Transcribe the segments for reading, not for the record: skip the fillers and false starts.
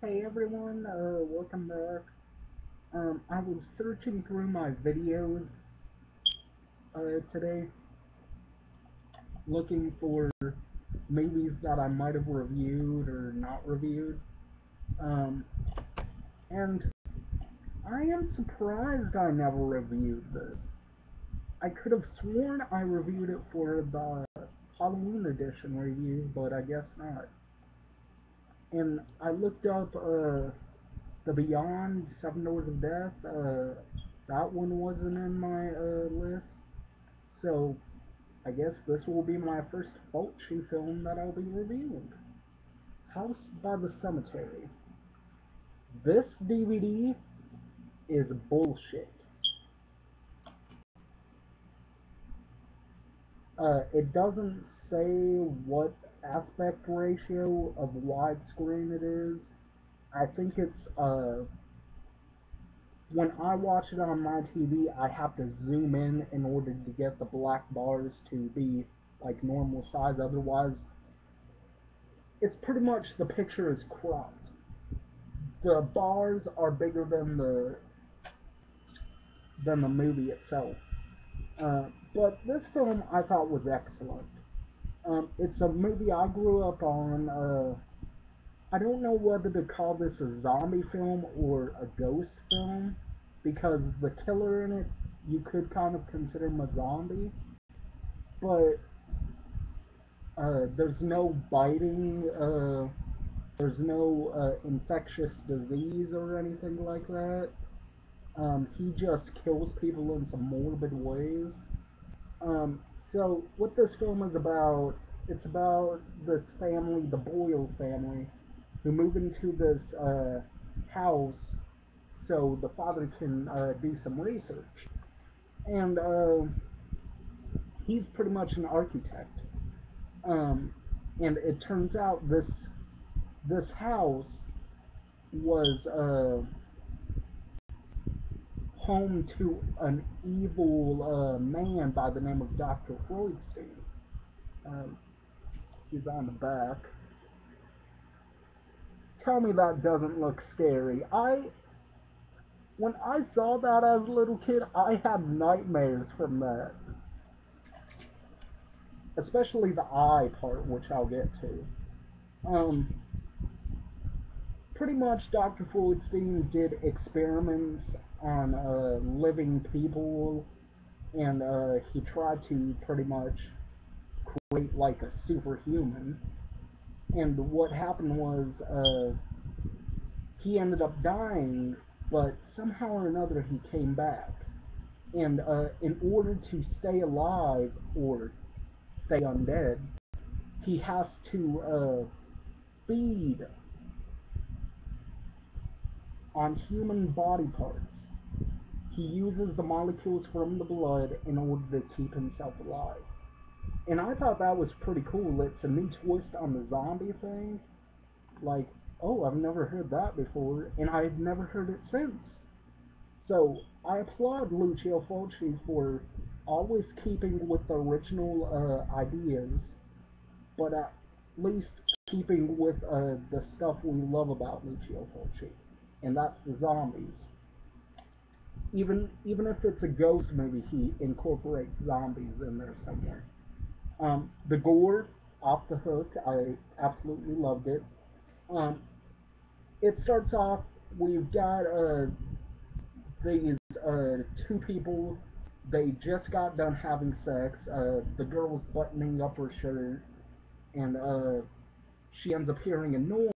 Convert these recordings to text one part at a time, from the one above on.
Hey everyone, welcome back. I was searching through my videos today, looking for movies that I might have reviewed or not reviewed. Um, and I am surprised I never reviewed this. I could have sworn I reviewed it for the Halloween edition reviews, but I guess not. And I looked up The Beyond, Seven Doors of Death. That one wasn't in my list. So I guess this will be my first Fulci film that I'll be reviewing. House by the Cemetery. This DVD is bullshit. It doesn't say what aspect ratio of widescreen it is. I think it's when I watch it on my TV, I have to zoom in order to get the black bars to be like normal size. Otherwise, it's pretty much the picture is cropped. The bars are bigger than the movie itself. Uh, but this film I thought was excellent. It's a movie I grew up on. I don't know whether to call this a zombie film or a ghost film because the killer in it you could kind of consider him a zombie, but there's no biting, there's no infectious disease or anything like that. He just kills people in some morbid ways. Um, so what this film is about, it's about this family, the Boyle family, who move into this house so the father can do some research. And he's pretty much an architect. Um, and it turns out this house was home to an evil man by the name of Dr. Freudstein. Um, he's on the back. Tell me that doesn't look scary. When I saw that as a little kid, I had nightmares from that. Especially the eye part, which I'll get to. Um, Pretty much Dr. Freudstein did experiments on living people, and he tried to pretty much create like a superhuman. And what happened was he ended up dying, but somehow or another he came back. And in order to stay alive or stay undead, he has to feed on human body parts. He uses the molecules from the blood in order to keep himself alive. And I thought that was pretty cool. It's a new twist on the zombie thing. Like, oh, I've never heard that before, and I've never heard it since. So I applaud Lucio Fulci for always keeping with the original ideas, but at least keeping with the stuff we love about Lucio Fulci, and that's the zombies. Even if it's a ghost movie, he incorporates zombies in there somewhere. The gore off the hook, I absolutely loved it. Um, it starts off. We've got these two people. They just got done having sex. The girl's buttoning up her shirt, and she ends up hearing a noise.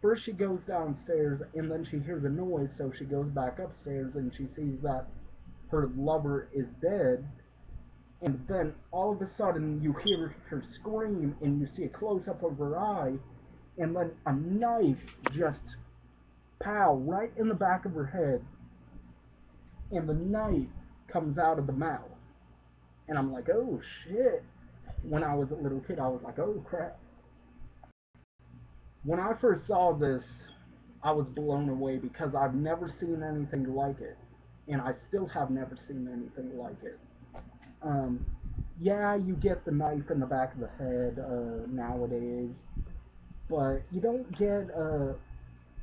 First, she goes downstairs, and then she hears a noise, so she goes back upstairs, and she sees that her lover is dead. And then all of a sudden, you hear her scream, and you see a close up of her eye, and then a knife just pow right in the back of her head, and the knife comes out of the mouth. And I'm like, oh shit. When I was a little kid, I was like, oh crap. When I first saw this, I was blown away because I've never seen anything like it. And I still have never seen anything like it. Yeah, you get the knife in the back of the head nowadays. but you don't get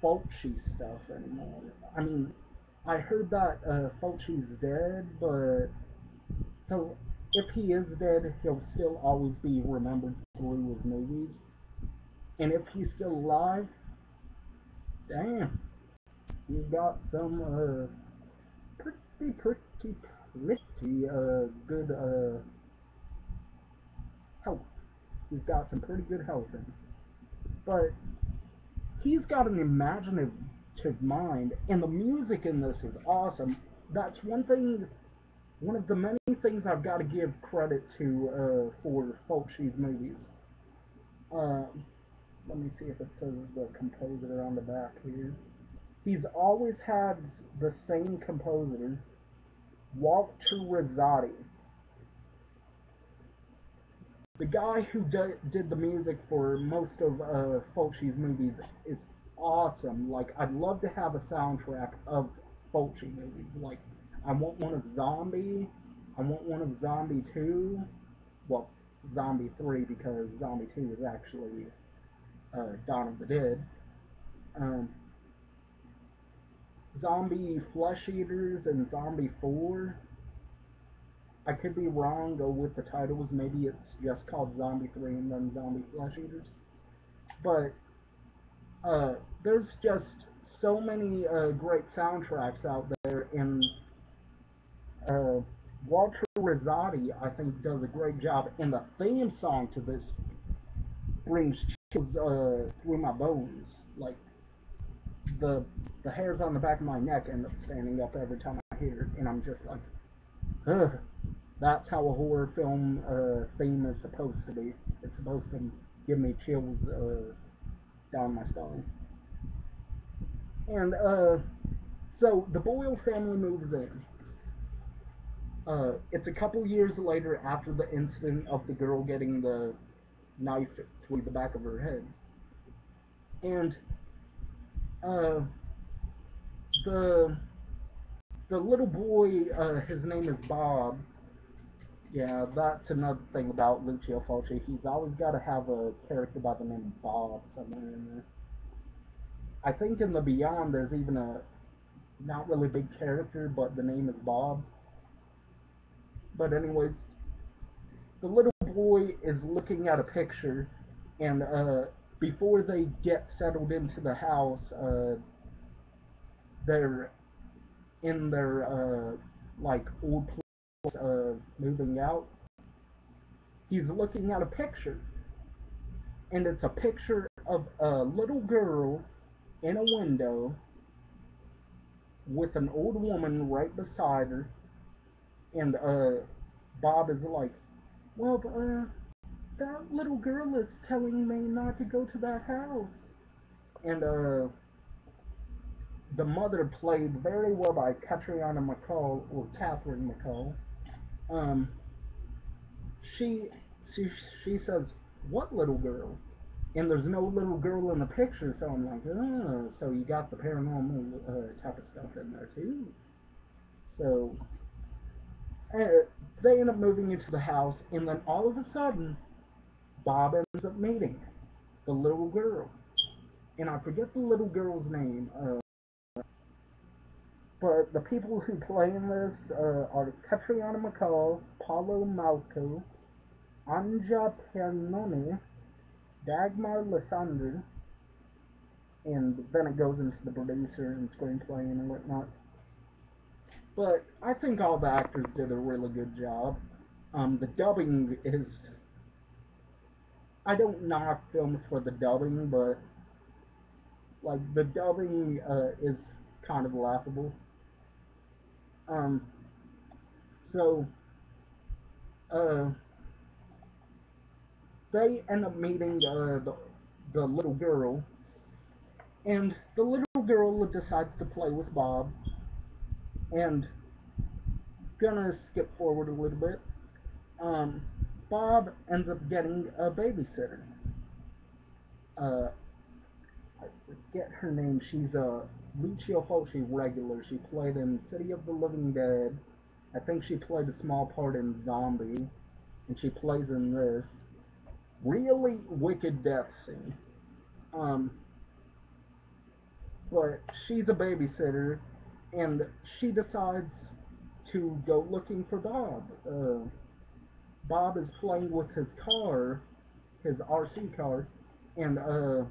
Fulci stuff anymore. I mean, I heard that Fulci's dead, but he'll, if he is dead, he'll still always be remembered through his movies. And if he's still alive, damn, he's got some pretty good health. He's got some pretty good health in him. But he's got an imaginative mind, and the music in this is awesome. That's one thing, one of the many things I've got to give credit to for Fulci's movies. Uh, Let me see if it says the composer on the back here. He's always had the same composer, Walter Rizzati. The guy who did the music for most of Fulci's movies is awesome. Like, I'd love to have a soundtrack of Fulci movies. Like, I want one of Zombie. I want one of Zombie 2. Well, Zombie 3, because Zombie 2 is actually Dawn of the Dead. Um, Zombie Flesh Eaters and Zombie 4. I could be wrong with the titles. Maybe it's just called Zombie 3 and then Zombie Flesh Eaters. But uh, there's just so many great soundtracks out there, and uh, Walter Rizzati, I think, does a great job. And the theme song to this brings chills through my bones. Like, the the hairs on the back of my neck end up standing up every time I hear it, and I'm just like, ugh. That's how a horror film theme is supposed to be. It's supposed to give me chills down my spine. And so the Boyle family moves in. It's a couple years later after the incident of the girl getting the knife through the back of her head. And uh, the the little boy, his name is Bob. Yeah, that's another thing about Lucio Fulci. He's always got to have a character by the name of Bob somewhere in there. I think in the Beyond there's even a not really big character, but the name is Bob. But anyways, the little boy is looking at a picture, and before they get settled into the house, they're in their like old place, moving out. He's looking at a picture, and it's a picture of a little girl in a window with an old woman right beside her, and Bob is like, well, that little girl is telling me not to go to that house. And the mother, played very well by Catriona McCall, or Catherine McCall. Um, she she she says, "What little girl?" And there's no little girl in the picture, so I'm like, oh, so you got the paranormal type of stuff in there too. So uh, they end up moving into the house, and then all of a sudden, Bob ends up meeting the little girl, and I forget the little girl's name. But the people who play in this are Catriona McCall, Paulo Malco, Anja Pernoni, Dagmar Lysander, and then it goes into the producer and screenplay and whatnot. But I think all the actors did a really good job. The dubbing is. I don't knock films for the dubbing, but like the dubbing is kind of laughable. Um, so uh, they end up meeting the little girl, and the little girl decides to play with Bob. And gonna skip forward a little bit. Um, Bob ends up getting a babysitter. Uh, I forget her name. She's a Lucio Fulci regular. She played in City of the Living Dead. I think she played a small part in Zombie, and she plays in this really wicked death scene. Um, but she's a babysitter, and she decides to go looking for Bob. Bob is playing with his car, his RC car, and the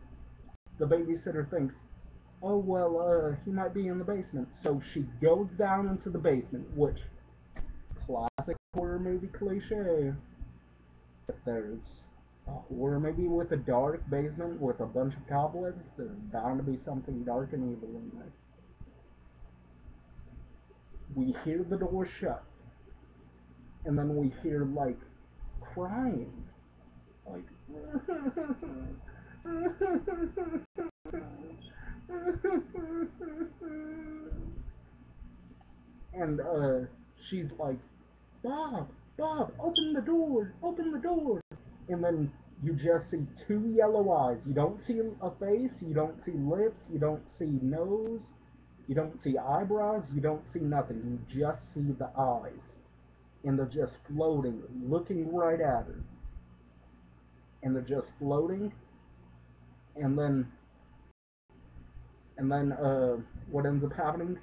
babysitter thinks, oh well, he might be in the basement. So she goes down into the basement, which classic horror movie cliche. If there's a horror movie with a dark basement with a bunch of cobwebs, there's bound to be something dark and evil in there. We hear the door shut, and then we hear like crying, like and she's like, Bob, Bob, open the door. And then you just see two yellow eyes. You don't see a face, you don't see lips, you don't see nose, you don't see eyebrows, you don't see nothing. You just see the eyes. And they're just floating, looking right at her. And they're just floating. And then, what ends up happening?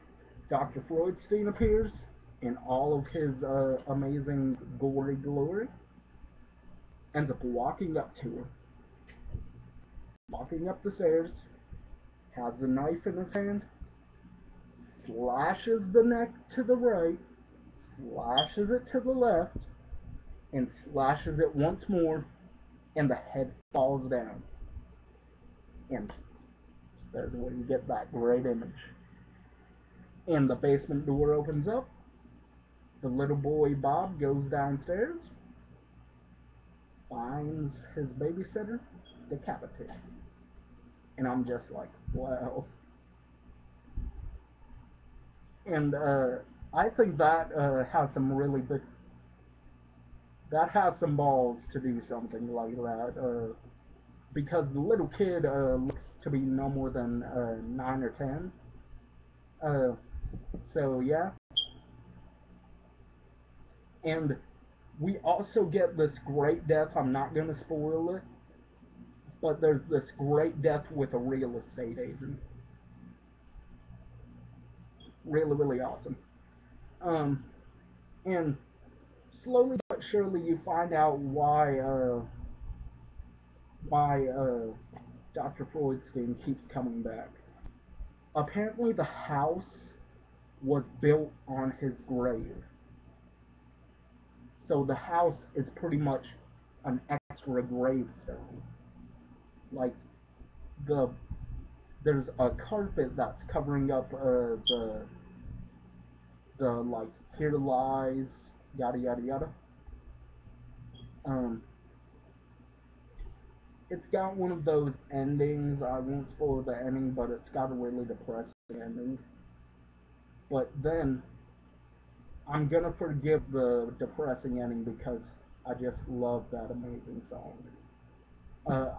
Dr. Freudstein appears in all of his amazing gory glory. Ends up walking up to her, walking up the stairs, has a knife in his hand, slashes the neck to the right, slashes it to the left, and slashes it once more, and the head falls down. And there's where you get that great image. And the basement door opens up. The little boy Bob goes downstairs, finds his babysitter, decapitated. And I'm just like, wow. And I think that has some really big. That has some balls to do something like that. Because the little kid looks to be no more than 9 or 10. Uh, so yeah, and we also get this great death. I'm not gonna spoil it, but there's this great death with a real estate agent. Really, really awesome. Um, and slowly but surely you find out why Dr. Freudstein keeps coming back. Apparently, the house was built on his grave. So the house is pretty much an extra gravestone. Like the there's a carpet that's covering up the like here lies yada yada yada. Um, it's got one of those endings. I won't spoil the ending, but it's got a really depressing ending. But then I'm gonna forgive the depressing ending because I just love that amazing song.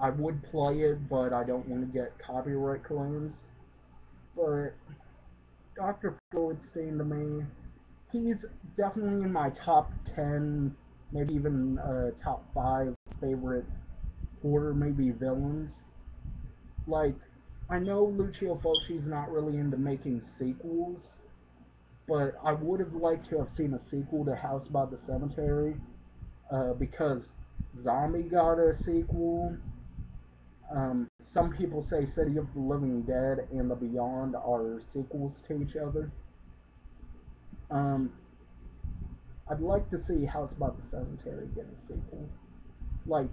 I would play it, but I don't want to get copyright claims. But Dr. Freudstein to me, he's definitely in my top 10, maybe even top 5 favorite horror movie villains. Like, I know Lucio Fulci's not really into making sequels, but I would have liked to have seen a sequel to House by the Cemetery because Zombie got a sequel. Some people say City of the Living Dead and The Beyond are sequels to each other. Um, I'd like to see House by the Cemetery get a sequel. Like,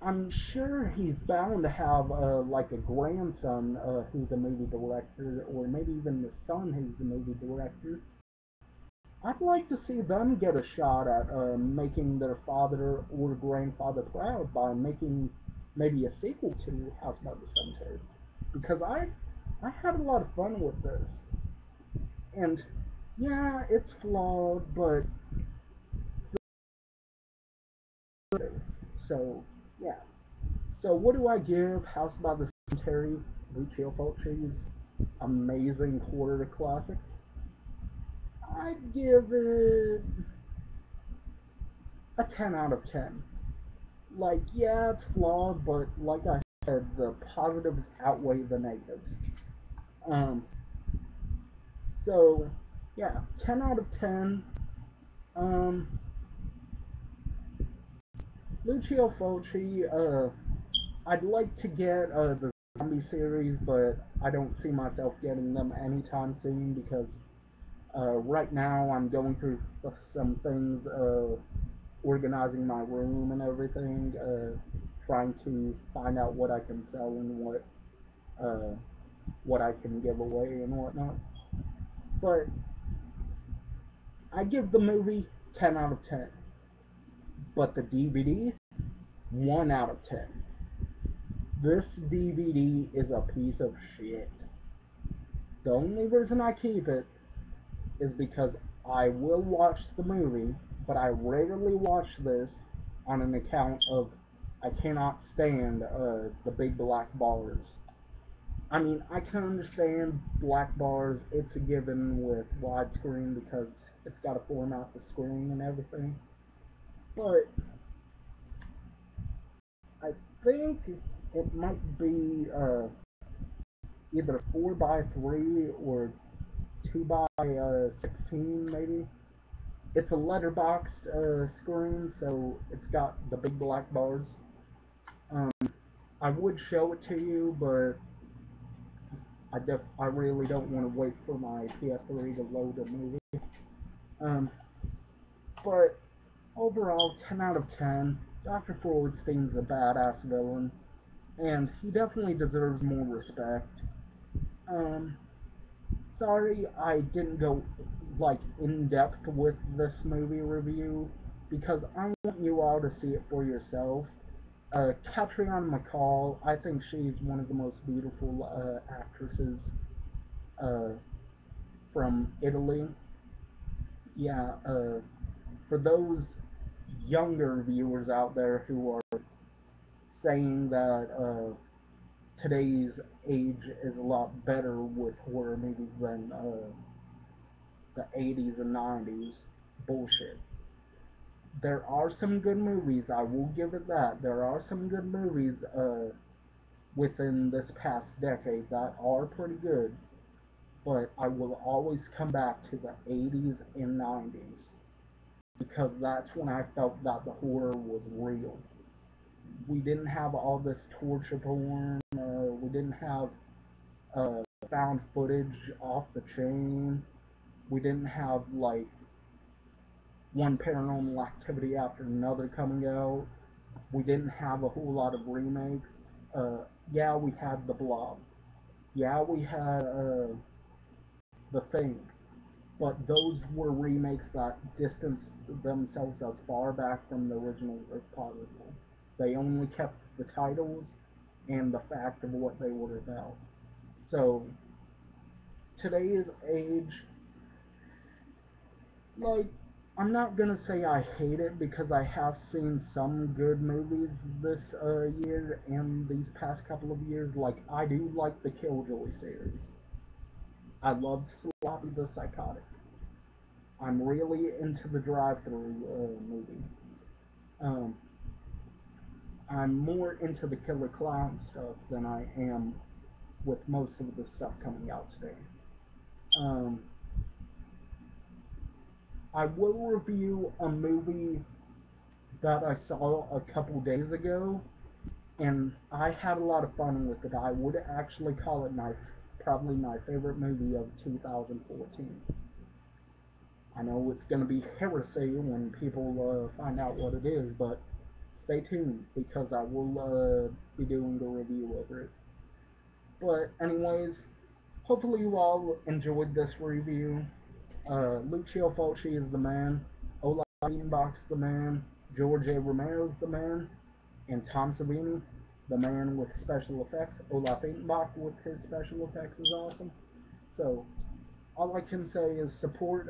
I'm sure he's bound to have like a grandson who's a movie director, or maybe even the son who's a movie director. I'd like to see them get a shot at making their father or grandfather proud by making maybe a sequel to House by the Cemetery, because I had a lot of fun with this, and yeah, it's flawed, but it is. So yeah. So what do I give House by the Cemetery, Lucio Fulci's amazing horror classic? I'd give it a 10 out of 10. Like, yeah, it's flawed, but like I the positives outweigh the negatives. Um, so yeah, 10 out of 10. Um, Lucio Fulci. I'd like to get the zombie series, but I don't see myself getting them anytime soon because right now I'm going through some things, organizing my room and everything, trying to find out what I can sell and uh, what I can give away and whatnot. But I give the movie 10 out of 10, but the DVD 1 out of 10. This DVD is a piece of shit. The only reason I keep it is because I will watch the movie, but I rarely watch this on an account of I cannot stand the big black bars. I mean, I can understand black bars, it's a given with widescreen because it's got to format the screen and everything. But I think it might be either 4 by 3 or 2 by 16 maybe. It's a letterboxed screen, so it's got the big black bars. Um, I would show it to you, but I really don't want to wait for my PS3 to load a movie. Um, but overall, 10 out of 10. Dr. Freudstein's a badass villain, and he definitely deserves more respect. Um, Sorry I didn't go like in depth with this movie review because I want you all to see it for yourself. Catriona MacColl, I think she's one of the most beautiful actresses uh, from Italy. Yeah, for those younger viewers out there who are saying that today's age is a lot better with horror movies than the 80s and 90s, bullshit. There are some good movies, I will give it that. There are some good movies within this past decade that are pretty good, but I will always come back to the 80s and 90s because that's when I felt that the horror was real. We didn't have all this torture porn, we didn't have found footage off the chain, we didn't have like one paranormal activity after another coming out. We didn't have a whole lot of remakes. Yeah, we had The Blob. Yeah, we had The Thing. But those were remakes that distanced themselves as far back from the originals as possible. They only kept the titles and the fact of what they were about. So, today's age, like, I'm not gonna say I hate it because I have seen some good movies this year and these past couple of years. Like, I do like the Killjoy series. I loved Sloppy the Psychotic. I'm really into the drive-through movie. Um, I'm more into the Killer Clown stuff than I am with most of the stuff coming out today. Um, I will review a movie that I saw a couple days ago, and I had a lot of fun with it. I would actually call it probably my favorite movie of 2014. I know it's going to be heresy when people find out what it is, but stay tuned because I will be doing a review over it. But anyways, hopefully you all enjoyed this review. Lucio Fulci is the man, Olaf Edenbach's the man, George A. Romero's the man, and Tom Savini, the man with special effects. Olaf Edenbach with his special effects is awesome. So all I can say is support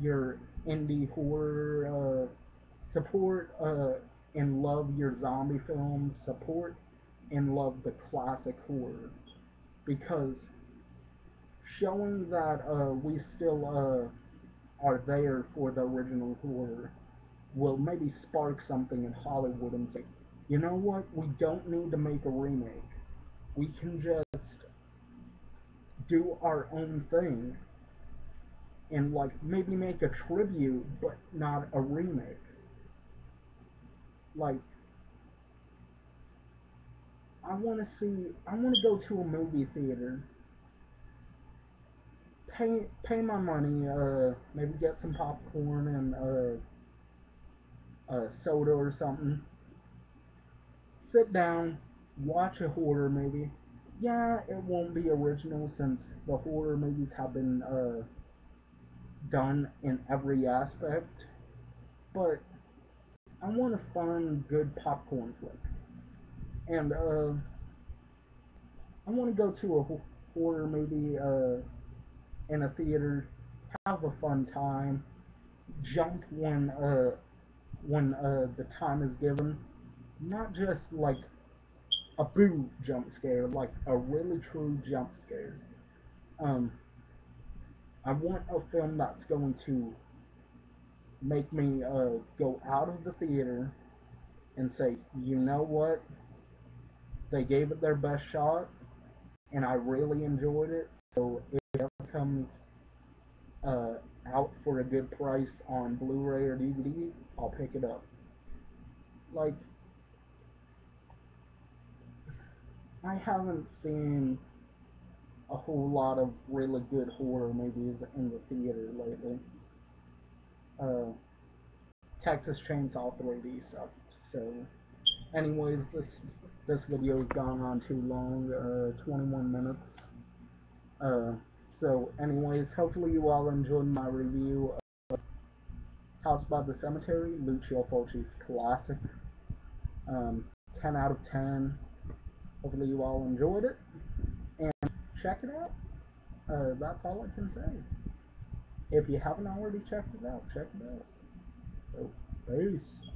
your indie horror, support and love your zombie films, support and love the classic horror because showing that we still are there for the original horror will maybe spark something in Hollywood and say, you know what? We don't need to make a remake. We can just do our own thing and like maybe make a tribute, but not a remake. Like I want to go to a movie theater, pay my money, maybe get some popcorn and soda or something. Sit down, watch a horror movie. Yeah, it won't be original since the horror movies have been done in every aspect, but I want a fun, good popcorn flick, and I want to go to a horror movie in a theater, have a fun time, jump when the time is given, not just like a boo jump scare, like a really true jump scare. Um, I want a film that's going to make me go out of the theater and say, you know what, they gave it their best shot, and I really enjoyed it. So if it ever comes uh, out for a good price on Blu-ray or DVD, I'll pick it up. Like I haven't seen a whole lot of really good horror movies in the theater lately. Uh, Texas Chainsaw 3D sucked. So, anyways, this video's gone on too long, 21 minutes. Uh, so, anyways, hopefully you all enjoyed my review of House by the Cemetery, Lucio Fulci's classic. 10 out of 10. Hopefully you all enjoyed it, and check it out. That's all I can say. If you haven't already checked it out, check it out. So, peace.